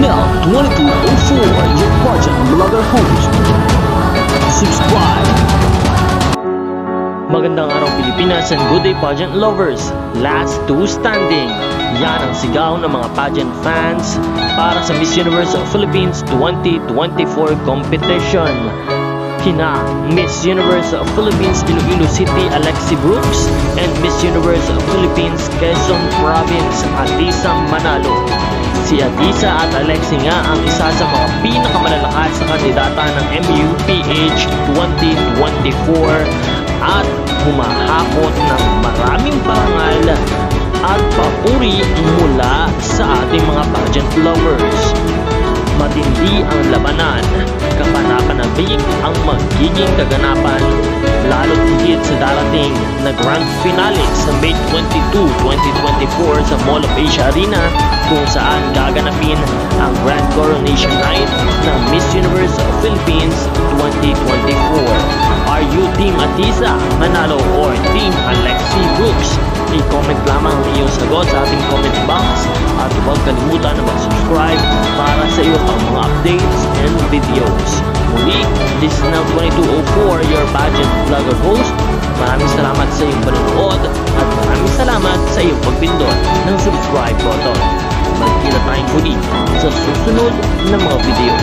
Mel 2204, your pageant vlogger host. Subscribe! Magandang araw Pilipinas and good day pageant lovers. Last two standing. Yan ang sigaw ng mga pageant fans para sa Miss Universe Philippines 2024 competition. Kina Miss Universe Philippines Iloilo City Alexi Brooks and Miss Universe Philippines Quezon Province Atisa Manalo. Si Atisa at Alexi nga ang isa sa mga pinakamalalakas sa kandidata ng MUPH 2024 at humahakot ng maraming parangal at papuri mula sa ating mga pageant lovers. Matindi ang labanan, kapanapanabik ang magiging kaganapan, lalo't higit sa darating na Grand Finale sa May 22, 2024 sa Mall of Asia Arena kung saan gaganapin ang Grand Coronation Night ng Miss Universe Philippines 2024. Are you Team Atisa Manalo or Team Alexi Brooks? I-comment lamang ang iyong sagot sa ating comment box at huwag kalimutan na mag-subscribe para sa iyo pang mga updates and videos. Muli, this is now 2204, your pageant vlogger host. Maraming salamat sa iyong panonood at maraming salamat sa iyong pagpindot ng subscribe button. Magkita tayong muli sa susunod na mga video.